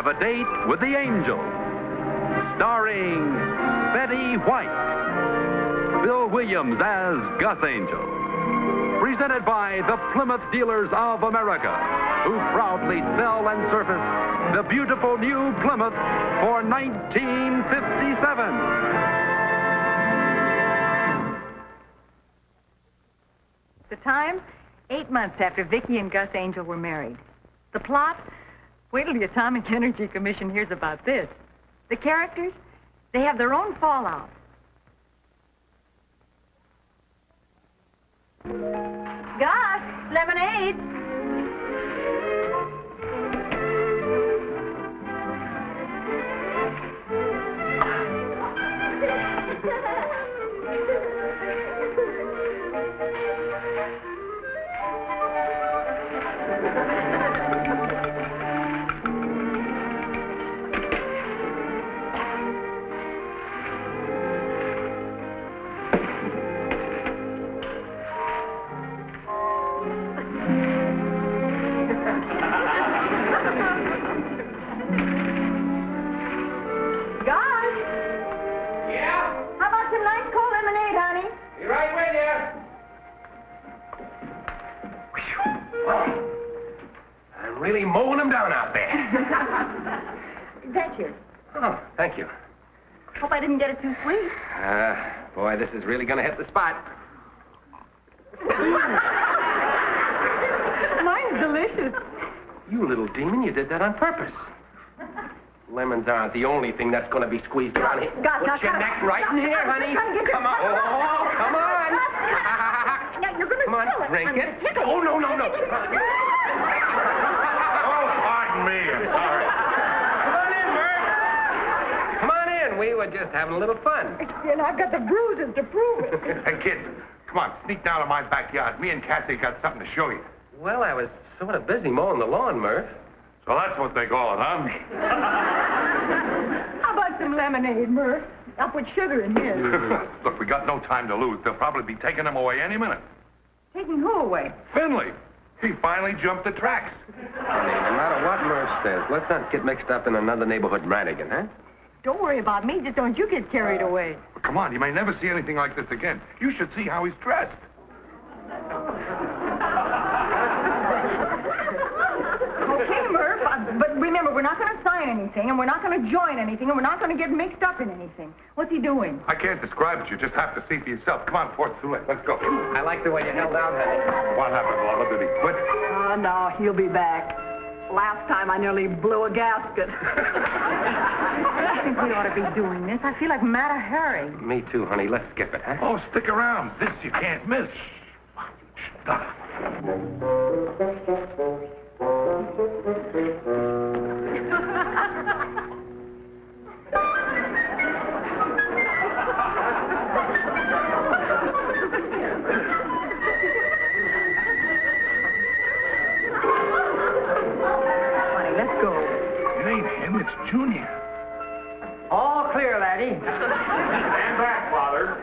Have a Date with the Angel. Starring Betty White. Bill Williams as Gus Angel. Presented by the Plymouth Dealers of America, who proudly sell and service the beautiful new Plymouth for 1957. The time? 8 months after Vicki and Gus Angel were married. The plot? Wait till the Atomic Energy Commission hears about this. The characters? They have their own fallout. Gus, lemonade. Really mowing them down out there. Thank you. Oh, thank you. Hope I didn't get it too sweet. Boy, this is really going to hit the spot. Mine's delicious. You little demon, you did that on purpose. Lemons aren't the only thing that's going to be squeezed around here. Gus, Put your neck right in here, honey. Come on. Oh, come on. Now, you're going to Come on, drink it. Oh, no. Pardon me, I'm sorry. Come on in, Murph. Come on in. We were just having a little fun. And I've got the bruises to prove it. Hey, kids, come on, sneak down to my backyard. Me and Kathy got something to show you. Well, I was sort of busy mowing the lawn, Murph. So that's what they call it, huh? How about some lemonade, Murph? I'll put sugar in his. Look, we got no time to lose. They'll probably be taking them away any minute. Taking who away? Finley, he finally jumped the tracks. Honey, no matter what Murph says, let's not get mixed up in another neighborhood Radigan, huh? Don't worry about me. Just don't you get carried away. Come on, you may never see anything like this again. You should see how he's dressed. Okay, Murph, but remember, we're not going to sign anything, and we're not going to join anything, and we're not going to get mixed up in anything. What's he doing? I can't describe it. You just have to see for yourself. Come on, before it's too late. Let's go. I like the way you held out, honey. What happened, Lola? Did he quit? Oh, no, he'll be back. Last time I nearly blew a gasket. I think we ought to be doing this. I feel like Mata Hari. Me too, honey. Let's skip it, huh? Oh, stick around. This you can't miss. Stop. It's Junior. All clear, laddie. Stand back, Father.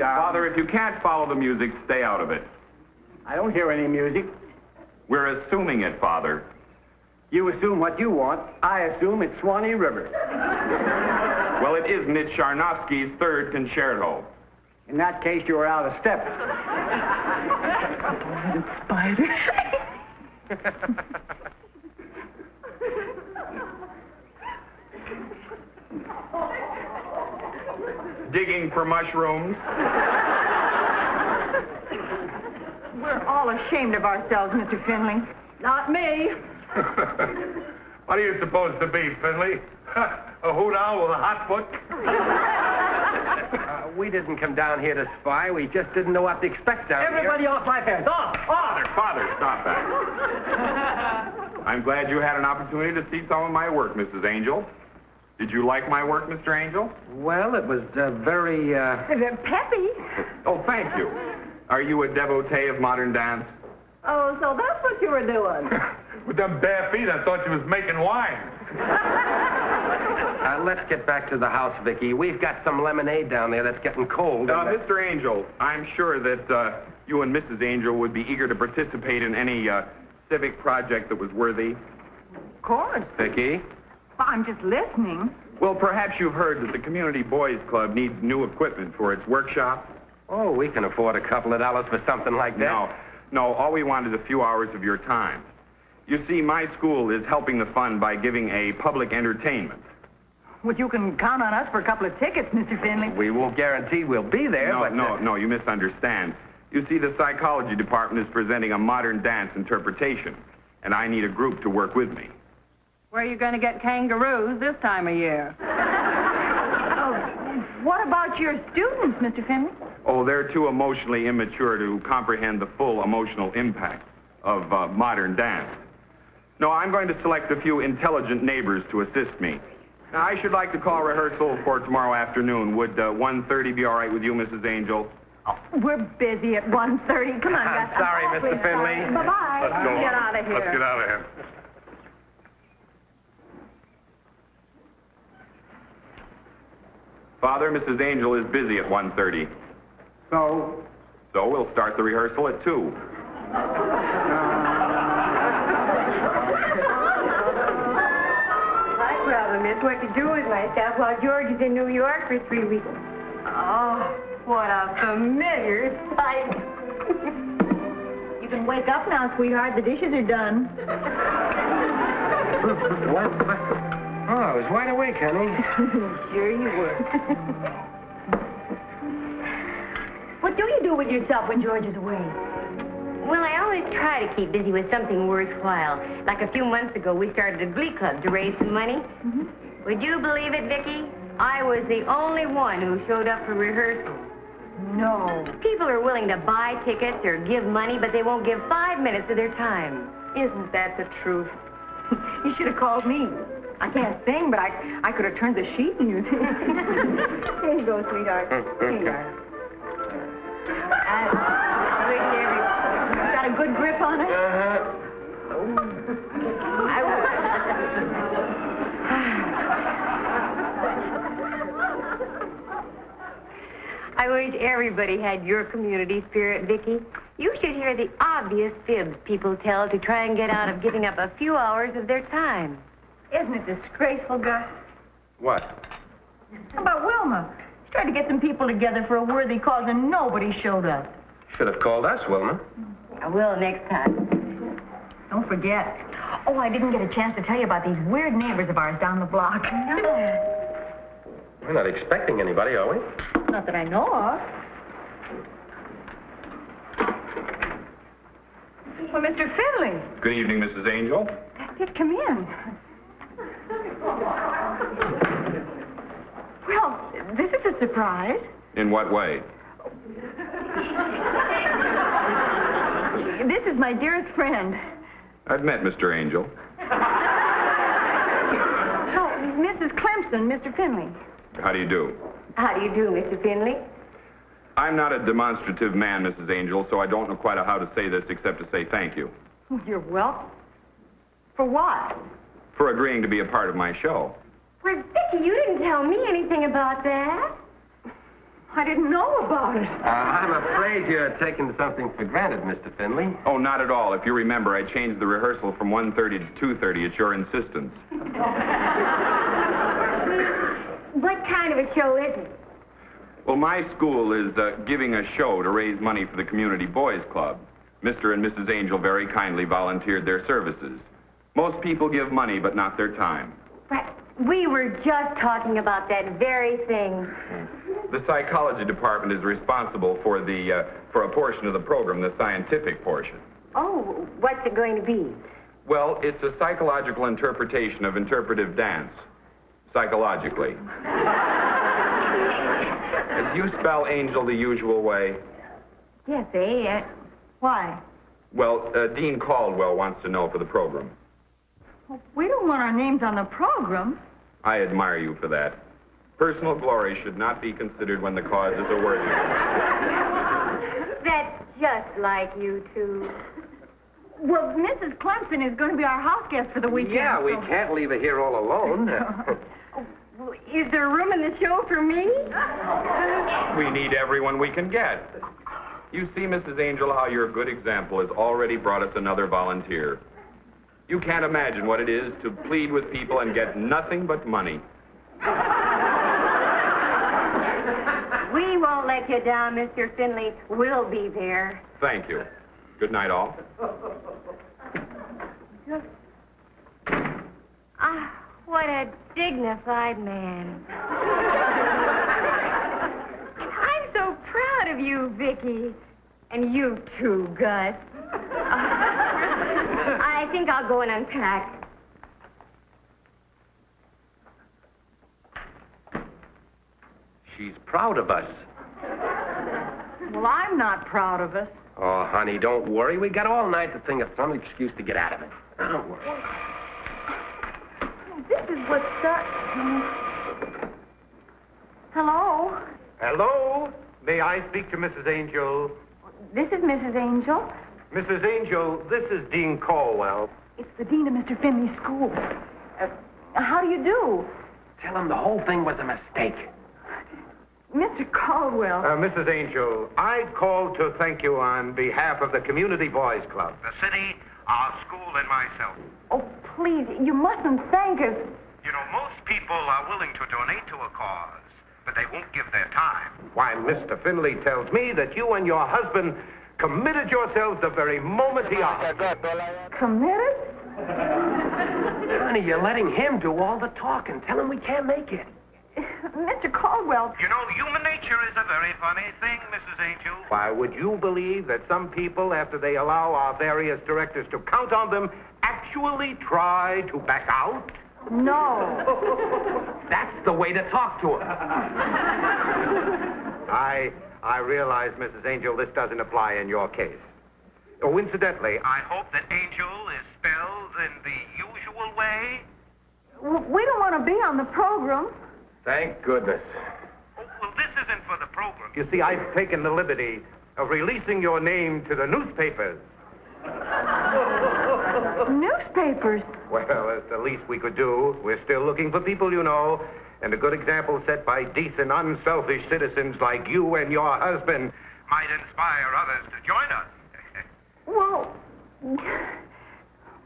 Father, if you can't follow the music, stay out of it. I don't hear any music. We're assuming it, Father. You assume what you want. I assume it's Swanee River. Well, it is Nit Charnovsky's third concerto. In that case, you are out of step. Spider. Digging for mushrooms. We're all ashamed of ourselves, Mr. Finley. Not me. What are you supposed to be, Finley? A hoot owl with a hot foot? We didn't come down here to spy. We just didn't know what to expect down Everybody here. off my fence. Off! Father, stop that. I'm glad you had an opportunity to see some of my work, Mrs. Angel. Did you like my work, Mr. Angel? Well, it was very, Peppy. Oh, thank you. Are you a devotee of modern dance? Oh, so that's what you were doing. With them bare feet, I thought you was making wine. Let's get back to the house, Vicki. We've got some lemonade down there that's getting cold. Mr. Angel, I'm sure that you and Mrs. Angel would be eager to participate in any civic project that was worthy. Of course. Vicki? Well, I'm just listening. Well, perhaps you've heard that the Community Boys Club needs new equipment for its workshop. Oh, we can afford a couple of dollars for something like that. No, all we want is a few hours of your time. You see, my school is helping the fund by giving a public entertainment. Well, you can count on us for a couple of tickets, Mr. Finley. We won't guarantee we'll be there, but... No, you misunderstand. You see, the psychology department is presenting a modern dance interpretation, and I need a group to work with me. Where are you going to get kangaroos this time of year? What about your students, Mr. Finley? Oh, they're too emotionally immature to comprehend the full emotional impact of modern dance. No, I'm going to select a few intelligent neighbors to assist me. Now, I should like to call rehearsal for tomorrow afternoon. Would 1:30 be all right with you, Mrs. Angel? Oh, we're busy at 1:30. Come on, Gus. I'm sorry, Mr. Finley. Bye-bye. Let's go. Get out of here. Let's get out of here. Father, Mrs. Angel is busy at 1:30. So, So we'll start the rehearsal at 2. My problem is what to do with myself while George is in New York for 3 weeks. Oh, what a familiar sight. You can wake up now, sweetheart. The dishes are done. What? Oh, I was wide awake, honey. Sure you were. What do you do with yourself when George is away? Well, I always try to keep busy with something worthwhile. Like a few months ago, we started a glee club to raise some money. Mm-hmm. Would you believe it, Vicki? I was the only one who showed up for rehearsal. No. People are willing to buy tickets or give money, but they won't give 5 minutes of their time. Isn't that the truth? You should have called me. I can't sing, but I could have turned the sheet music. Here you go, sweetheart. Here you are. Got a good grip on it? I wish everybody had your community spirit, Vicki. You should hear the obvious fibs people tell to try and get out of giving up a few hours of their time. Isn't it disgraceful, Gus? What? How about Wilma? She tried to get some people together for a worthy cause, and nobody showed up. Should have called us, Wilma. I will next time. Don't forget. Oh, I didn't get a chance to tell you about these weird neighbors of ours down the block. We're not expecting anybody, are we? Not that I know of. Well, Mr. Finley. Good evening, Mrs. Angel. Did come in. Well, this is a surprise. In what way? This is my dearest friend. I've met Mr. Angel. Oh, Mrs. Clemson, Mr. Finley. How do you do? How do you do, Mr. Finley? I'm not a demonstrative man, Mrs. Angel, so I don't know quite how to say this except to say thank you. Well, you're welcome. For what? For agreeing to be a part of my show. Why, Vicki, you didn't tell me anything about that. I didn't know about it. I'm afraid you're taking something for granted, Mr. Finley. Oh, not at all. If you remember, I changed the rehearsal from 1:30 to 2:30 at your insistence. What kind of a show is it? Well, my school is giving a show to raise money for the Community Boys Club. Mr. and Mrs. Angel very kindly volunteered their services. Most people give money, but not their time. Well, we were just talking about that very thing. The psychology department is responsible for for a portion of the program, the scientific portion. Oh, what's it going to be? Well, it's a psychological interpretation of interpretive dance. Psychologically. Do you spell angel the usual way? Yes, eh? Why? Well, Dean Caldwell wants to know for the program. Well, we don't want our names on the program. I admire you for that. Personal glory should not be considered when the cause is a worthy one. That's just like you two. Well, Mrs. Clemson is going to be our house guest for the weekend. Yeah, we so- can't leave her here all alone. Is there room in the show for me? We need everyone we can get. You see, Mrs. Angel, how your good example has already brought us another volunteer. You can't imagine what it is to plead with people and get nothing but money. We won't let you down, Mr. Finley. We'll be there. Thank you. Good night, all. Ah, what a dignified man. I'm so proud of you, Vicki. And you too, Gus. I think I'll go and unpack. She's proud of us. Well, I'm not proud of us. Oh, honey, don't worry. We got all night to think of some excuse to get out of it. Don't worry. This is what's Hello? Hello? May I speak to Mrs. Angel? This is Mrs. Angel. Mrs. Angel, this is Dean Caldwell. It's the dean of Mr. Finley's school. How do you do? Tell him the whole thing was a mistake. Mr. Caldwell. Mrs. Angel, I called to thank you on behalf of the Community Boys Club. The city, our school, and myself. Oh, please, you mustn't thank us. You know, most people are willing to donate to a cause, but they won't give their time. Why, Mr. Finley tells me that you and your husband committed yourselves the very moment he asked. Committed? Honey, you're letting him do all the talking. Tell him we can't make it. Mr. Caldwell. You know, human nature is a very funny thing, Mrs. Angel. Why, would you believe that some people, after they allow our various directors to count on them, actually try to back out? No. That's the way to talk to him. I realize, Mrs. Angel, this doesn't apply in your case. Oh, incidentally, I hope that Angel is spelled in the usual way. We don't want to be on the program. Thank goodness. Oh, well, this isn't for the program. You see, I've taken the liberty of releasing your name to the newspapers. Newspapers? Well, it's the least we could do. We're still looking for people, you know, and a good example set by decent, unselfish citizens like you and your husband might inspire others to join us. Well,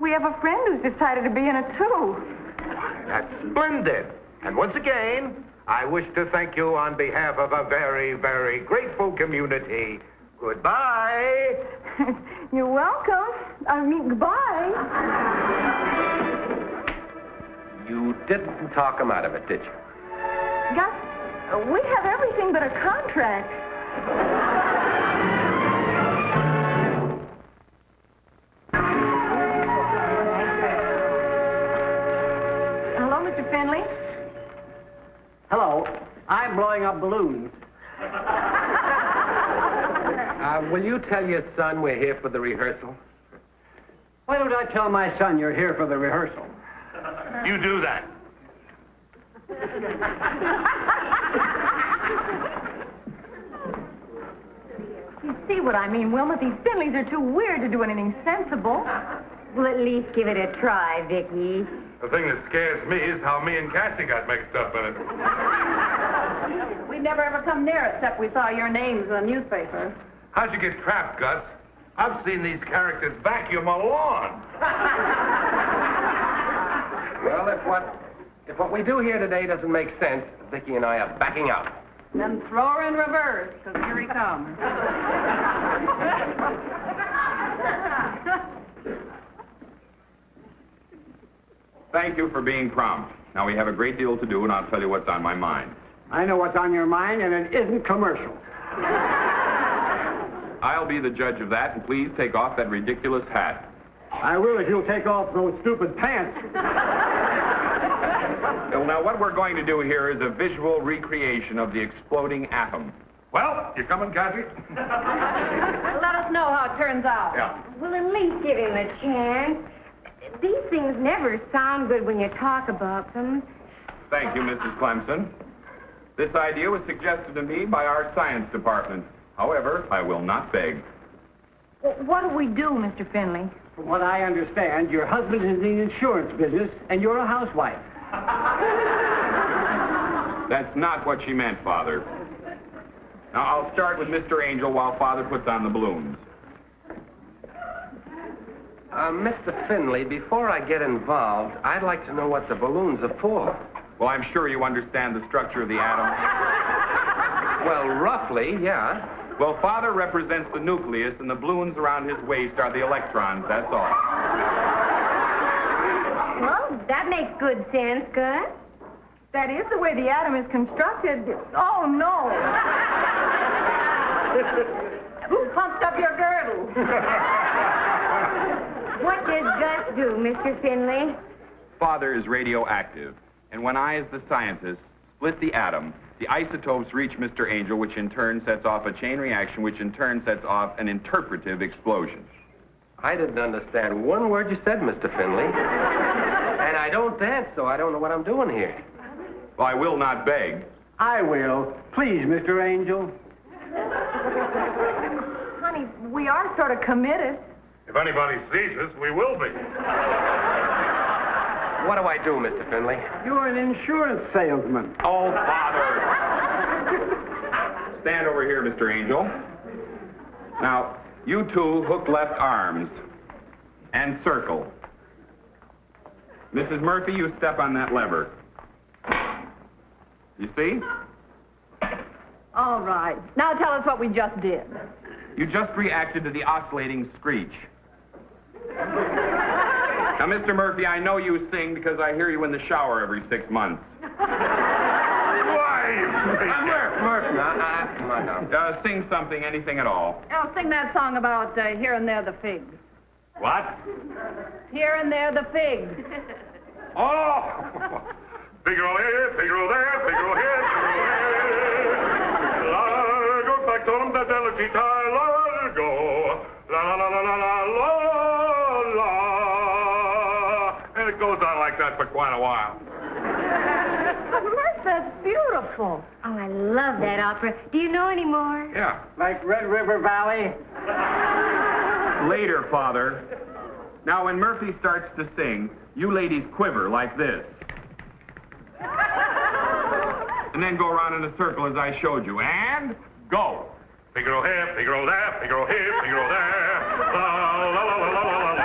we have a friend who's decided to be in it, too. That's splendid. And once again, I wish to thank you on behalf of a very, very grateful community. Goodbye. You're welcome. I mean, goodbye. You didn't talk him out of it, did you? Gus, we have everything but a contract. Hello, Mr. Finley. Hello. I'm blowing up balloons. Will you tell your son we're here for the rehearsal? Why don't I tell my son you're here for the rehearsal? You do that. You see what I mean, Wilma? These Finleys are too weird to do anything sensible. Well, at least give it a try, Vicki. The thing that scares me is how me and Cassie got mixed up in it. We never ever come near it except we saw your names in the newspaper. How'd you get trapped, Gus? I've seen these characters vacuum a lawn. Well, if what we do here today doesn't make sense, Vicki and I are backing out. Then throw her in reverse, because here he comes. Thank you for being prompt. Now, we have a great deal to do, and I'll tell you what's on my mind. I know what's on your mind, and it isn't commercial. I'll be the judge of that, and please take off that ridiculous hat. I will if you'll take off those stupid pants. Well, now, what we're going to do here is a visual recreation of the exploding atom. Well, you coming, Cassie? Let us know how it turns out. Yeah. Well, at least give him a chance. These things never sound good when you talk about them. Thank you, Mrs. Clemson. This idea was suggested to me by our science department. However, I will not beg. Well, what do we do, Mr. Finley? From what I understand, your husband is in the insurance business, and you're a housewife. That's not what she meant, Father. Now, I'll start with Mr. Angel while Father puts on the balloons. Mr. Finley, before I get involved, I'd like to know what the balloons are for. Well, I'm sure you understand the structure of the atom. Well, roughly, yeah. Well, Father represents the nucleus, and the balloons around his waist are the electrons, that's all. Well, that makes good sense, Gus. That is the way the atom is constructed. Oh, no. Who pumped up your girdle? What does Gus do, Mr. Finley? Father is radioactive, and when I, as the scientist, split the atom, the isotopes reach Mr. Angel, which in turn sets off a chain reaction, which in turn sets off an interpretive explosion. I didn't understand one word you said, Mr. Finley. And I don't dance, so I don't know what I'm doing here. Well, I will not beg. I will. Please, Mr. Angel. Honey, we are sort of committed. If anybody sees us, we will be. What do I do, Mr. Finley? You're an insurance salesman. Oh, Father! Stand over here, Mr. Angel. Now, you two hook left arms and circle. Mrs. Murphy, you step on that lever. You see? All right. Now tell us what we just did. You just reacted to the oscillating screech. Now, Mr. Murphy, I know you sing because I hear you in the shower every 6 months. Murph, now, come on now. Sing something, anything at all. Oh, sing that song about Here and There the Figs. What? Here and There the Figs. Oh! Figaro here, Figaro there, Figaro here, Figaro there. La, goes back to them, the delicacy time, let go. La, la, la, la, la, la, la, la. And it goes on like that for quite a while. Murph, that's beautiful. Oh, I love that opera. Do you know any more? Yeah. Like Red River Valley? Later, Father. Now, when Murphy starts to sing, you ladies quiver like this. And then go around in a circle as I showed you. And go. Figaro here, Figaro there, Figaro here, Figaro there. La, la, la, la, la, la, la, la, la,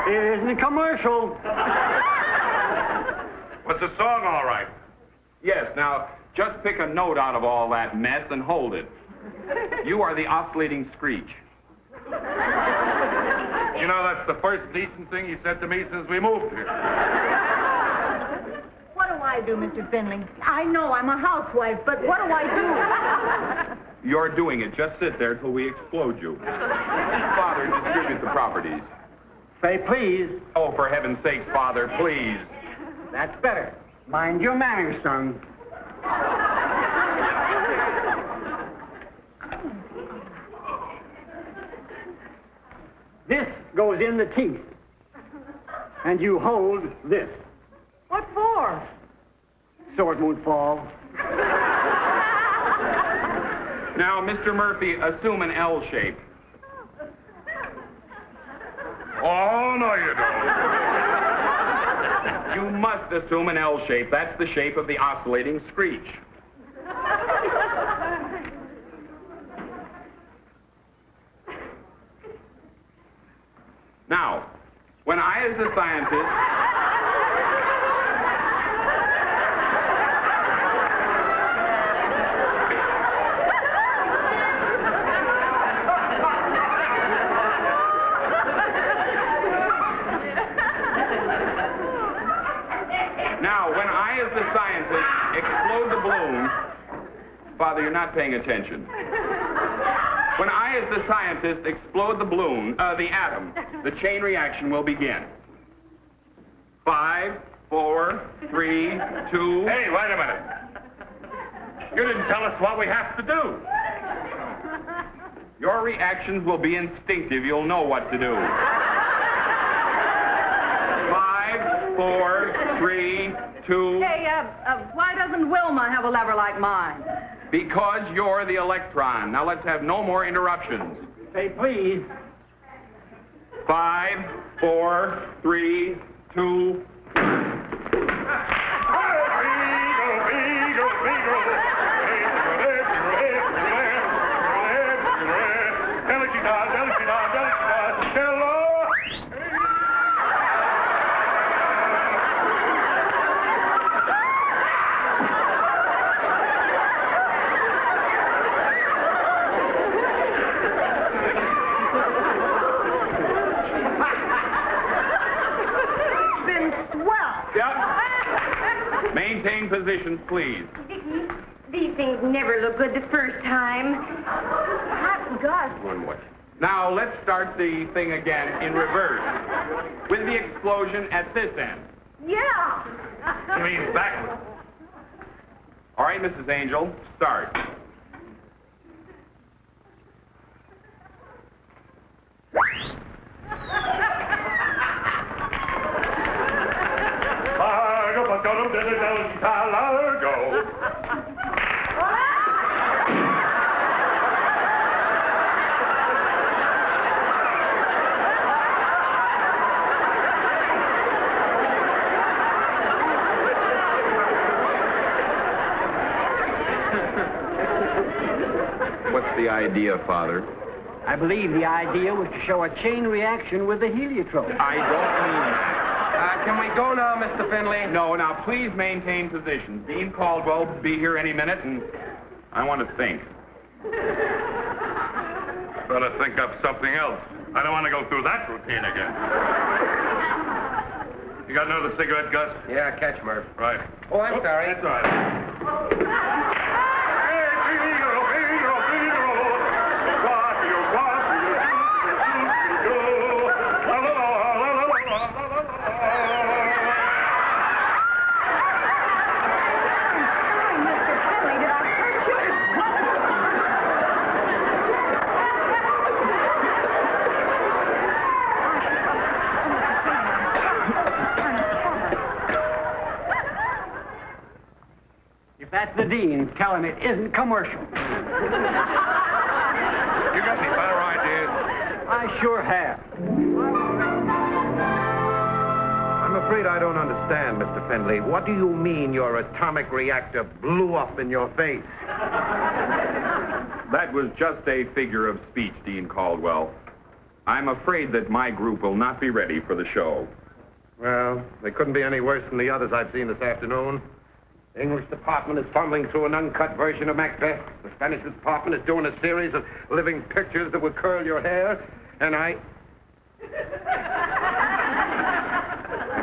Here's the commercial. What's the song, all right? Yes, now, just pick a note out of all that mess and hold it. You are the oscillating screech. You know, that's the first decent thing you said to me since we moved here. What do I do, Mr. Finley? I know I'm a housewife, but what do I do? You're doing it. Just sit there till we explode you. Father, distribute the properties. Say please. Oh, for heaven's sake, Father, please. That's better. Mind your manners, son. This goes in the teeth. And you hold this. What for? So it won't fall. Now, Mr. Murphy, assume an L shape. Oh, no, you don't. You must assume an L shape. That's the shape of the oscillating screech. Now, when I, as the scientist... Now, when I, as the scientist, explode the balloon... Father, you're not paying attention. When I, as the scientist, explode the balloon, the atom, the chain reaction will begin. 5, 4, 3, 2... Hey, wait a minute. You didn't tell us what we have to do. Your reactions will be instinctive. You'll know what to do. 5, 5, 4, 3, 2... Hey, why doesn't Wilma have a lever like mine? Because you're the electron. Now let's have no more interruptions. Say please. 5, 4, 3, 2... Maintain positions, please. Vicki, these things never look good the first time. Hot Gus. One more. Now, let's start the thing again in reverse. With the explosion at this end. Yeah. You mean backwards? All right, Mrs. Angel, start. What's the idea, Father? I believe the idea was to show a chain reaction with the heliotrope. I don't mean that. Can we go now, Mr. Finley? No, now, please maintain positions. Dean Caldwell will be here any minute, and I want to think. Better think up something else. I don't want to go through that routine again. You got another cigarette, Gus? Yeah, catch, Murph. Right. Oh, I'm sorry. That's all right. If that's the dean, tell him it isn't commercial. You got any better ideas? I sure have. I'm afraid I don't understand, Mr. Findlay. What do you mean your atomic reactor blew up in your face? That was just a figure of speech, Dean Caldwell. I'm afraid that my group will not be ready for the show. Well, they couldn't be any worse than the others I've seen this afternoon. The English department is fumbling through an uncut version of Macbeth. The Spanish department is doing a series of living pictures that will curl your hair. And I'm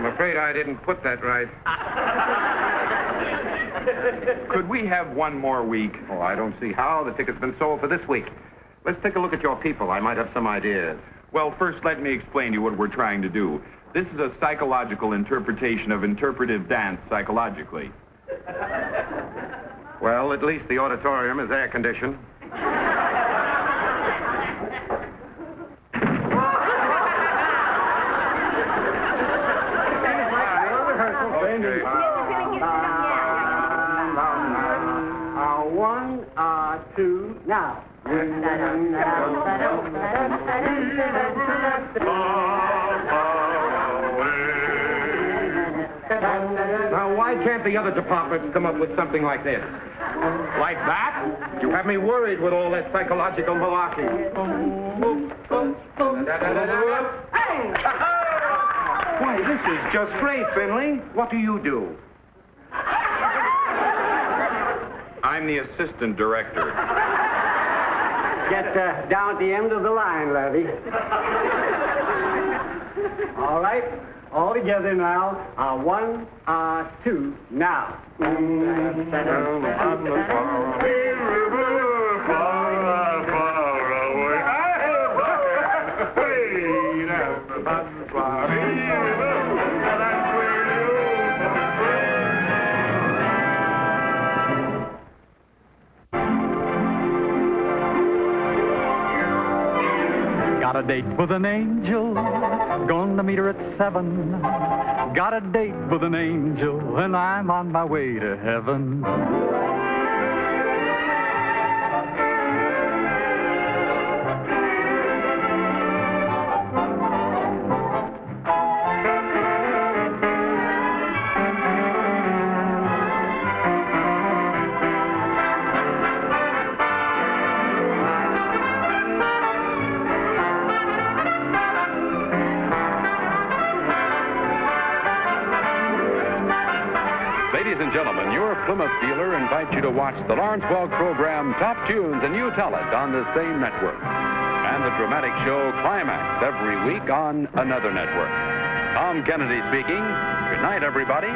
afraid I didn't put that right. Could we have one more week? Oh, I don't see how. The ticket's been sold for this week. Let's take a look at your people. I might have some ideas. Well, first, let me explain to you what we're trying to do. This is a psychological interpretation of interpretive dance psychologically. Well, at least the auditorium is air-conditioned. One, two, now. Now, why can't the other departments come up with something like this? Like that? You have me worried with all that psychological malarkey. Why, this is just great, Finley. What do you do? I'm the assistant director. Get down at the end of the line, Levy. All right, all together now. One, two, now. Got a date with an angel, gonna meet her at 7. Got a date with an angel, and I'm on my way to heaven. Ladies and gentlemen, your Plymouth dealer invites you to watch the Lawrence Welk program Top Tunes, and you tell it on the same network. And the dramatic show Climax every week on another network. Tom Kennedy speaking. Good night, everybody.